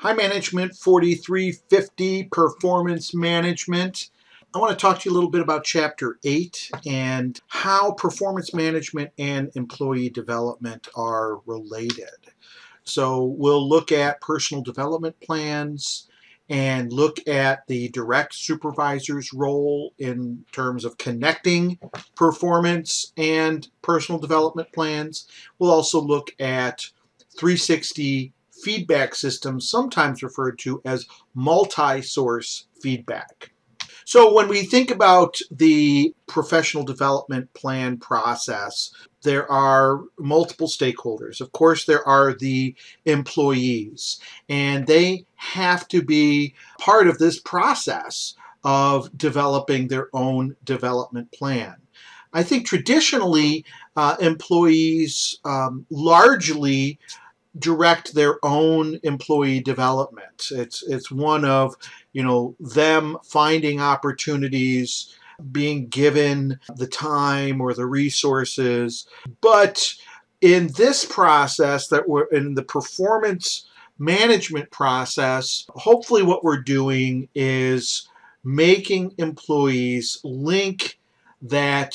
Hi Management 4350, Performance Management. I want to talk to you a little bit about Chapter 8 and how performance management and employee development are related. So we'll look at personal development plans and look at the direct supervisor's role in terms of connecting performance and personal development plans. We'll also look at 360 feedback systems, sometimes referred to as multi-source feedback. So when we think about the professional development plan process, there are multiple stakeholders. Of course, there are the employees, and they have to be part of this process of developing their own development plan. I think traditionally, employees largely direct their own employee development. It's one of, them finding opportunities, being given the time or the resources. But in this process that we're in, the performance management process, hopefully what we're doing is making employees link that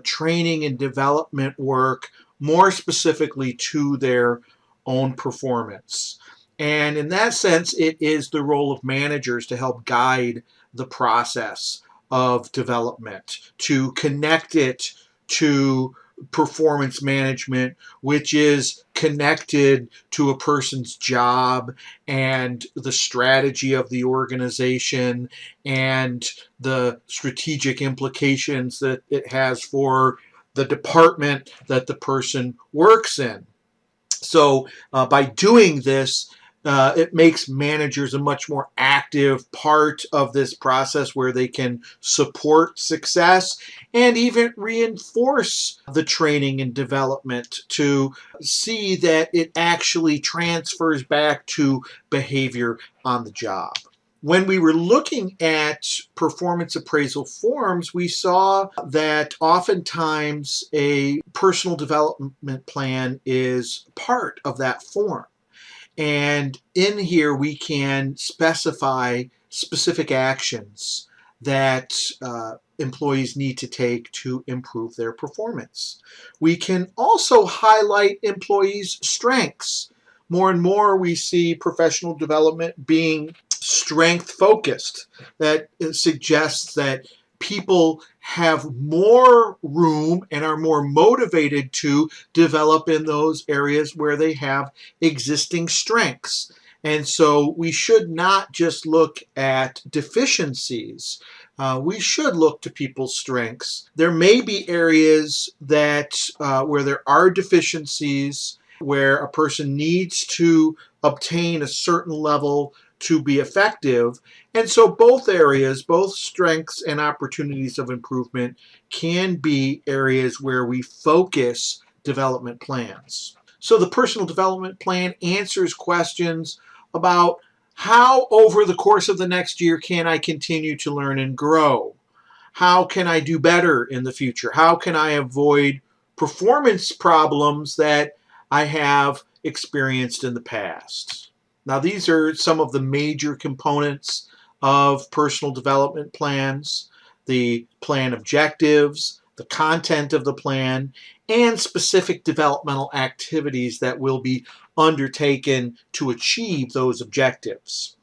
training and development work more specifically to their own performance. And in that sense, it is the role of managers to help guide the process of development, to connect it to performance management, which is connected to a person's job and the strategy of the organization and the strategic implications that it has for the department that the person works in. So by doing this, it makes managers a much more active part of this process where they can support success and even reinforce the training and development to see that it actually transfers back to behavior on the job. When we were looking at performance appraisal forms, we saw that oftentimes a personal development plan is part of that form. And in here, we can specify specific actions that employees need to take to improve their performance. We can also highlight employees' strengths. More and more, we see professional development being strength focused. That suggests that people have more room and are more motivated to develop in those areas where they have existing strengths. And so we should not just look at deficiencies. We should look to people's strengths. There may be areas that where there are deficiencies, where a person needs to obtain a certain level to be effective. And so both areas, both strengths and opportunities of improvement, can be areas where we focus development plans. So the personal development plan answers questions about how over the course of the next year can I continue to learn and grow? How can I do better in the future? How can I avoid performance problems that I have experienced in the past? Now, these are some of the major components of personal development plans: the plan objectives, the content of the plan, and specific developmental activities that will be undertaken to achieve those objectives.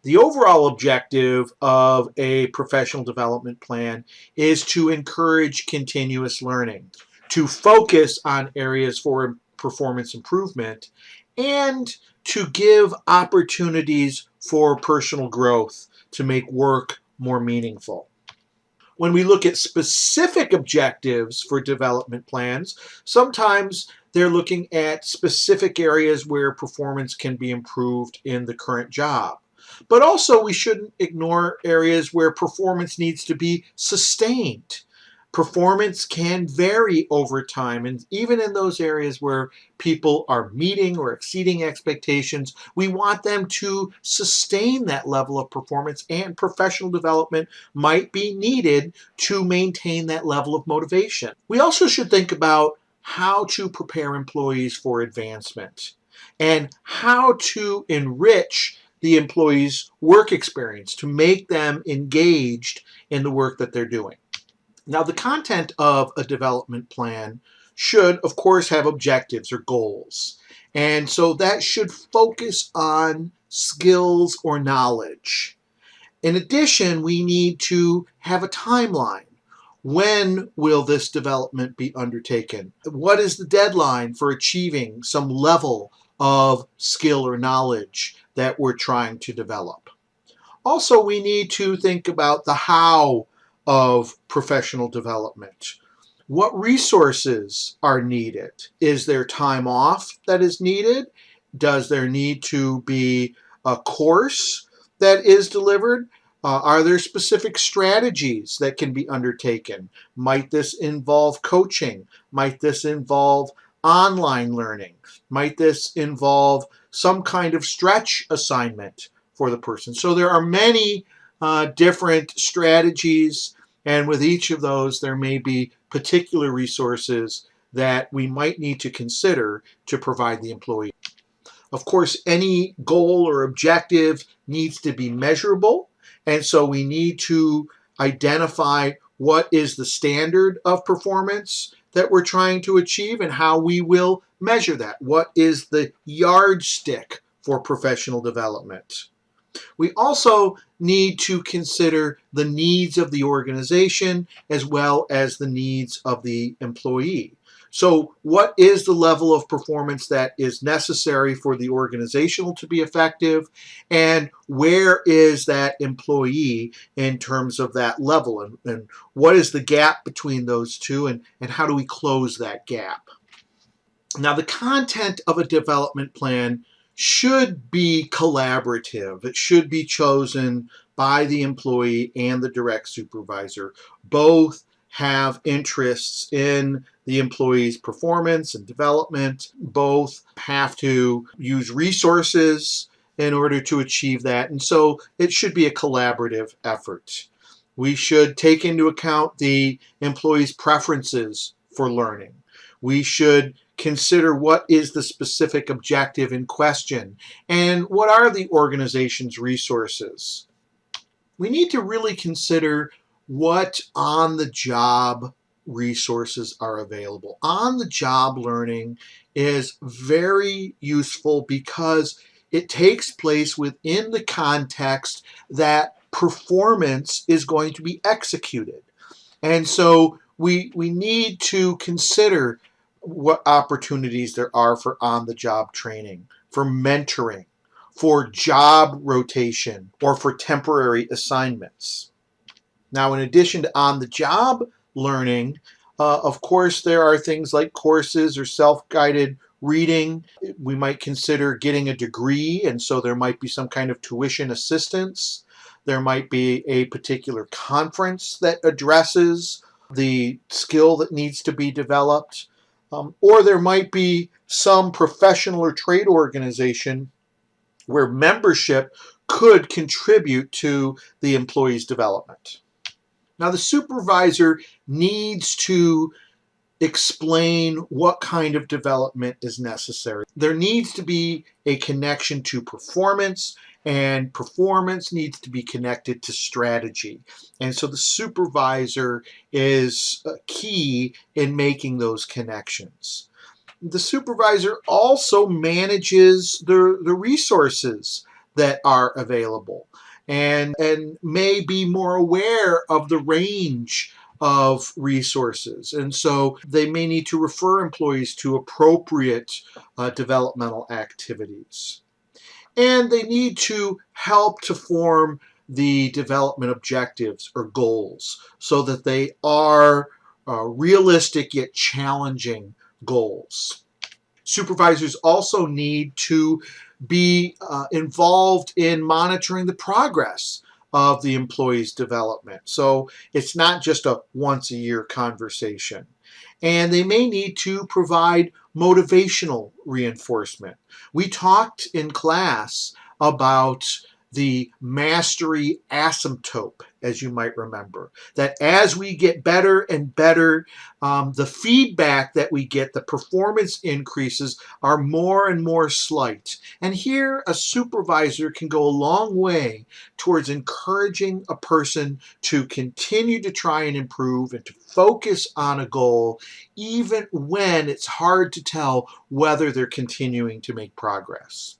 The overall objective of a professional development plan is to encourage continuous learning, to focus on areas for performance improvement, and to give opportunities for personal growth to make work more meaningful. When we look at specific objectives for development plans, sometimes they're looking at specific areas where performance can be improved in the current job. But also we shouldn't ignore areas where performance needs to be sustained. Performance can vary over time, and even in those areas where people are meeting or exceeding expectations, we want them to sustain that level of performance, and professional development might be needed to maintain that level of motivation. We also should think about how to prepare employees for advancement and how to enrich the employee's work experience, to make them engaged in the work that they're doing. Now, the content of a development plan should, of course, have objectives or goals. And so that should focus on skills or knowledge. In addition, we need to have a timeline. When will this development be undertaken? What is the deadline for achieving some level of skill or knowledge that we're trying to develop? Also, we need to think about the how of professional development. What resources are needed? Is there time off that is needed? Does there need to be a course that is delivered? Are there specific strategies that can be undertaken? Might this involve coaching? Might this involve online learning? Might this involve some kind of stretch assignment for the person? So there are many different strategies, and with each of those there may be particular resources that we might need to consider to provide the employee. Of course, any goal or objective needs to be measurable, and so we need to identify what is the standard of performance that we're trying to achieve and how we will measure that. What is the yardstick for professional development? We also need to consider the needs of the organization as well as the needs of the employee. So what is the level of performance that is necessary for the organizational to be effective, and where is that employee in terms of that level, and what is the gap between those two, and how do we close that gap? Now, the content of a development plan should be collaborative. It should be chosen by the employee and the direct supervisor. Both have interests in the employee's performance and development. Both have to use resources in order to achieve that. And so it should be a collaborative effort. We should take into account the employee's preferences for learning. We should consider what is the specific objective in question and what are the organization's resources. We need to really consider what on-the-job resources are available. On-the-job learning is very useful because it takes place within the context that performance is going to be executed. And so we need to consider what opportunities there are for on-the-job training, for mentoring, for job rotation, or for temporary assignments. Now, in addition to on-the-job learning, of course, there are things like courses or self-guided reading. We might consider getting a degree, and so there might be some kind of tuition assistance. There might be a particular conference that addresses the skill that needs to be developed. Or there might be some professional or trade organization where membership could contribute to the employee's development. Now, the supervisor needs to explain what kind of development is necessary. There needs to be a connection to performance, and performance needs to be connected to strategy. And so the supervisor is key in making those connections. The supervisor also manages the resources that are available and may be more aware of the range of resources. And so they may need to refer employees to appropriate developmental activities. And they need to help to form the development objectives or goals so that they are realistic yet challenging goals. Supervisors also need to be involved in monitoring the progress of the employee's development. So it's not just a once-a-year conversation. And they may need to provide motivational reinforcement. We talked in class about the mastery asymptote as you might remember. That as we get better and better, the feedback that we get, the performance increases are more and more slight. And here a supervisor can go a long way towards encouraging a person to continue to try and improve and to focus on a goal, even when it's hard to tell whether they're continuing to make progress.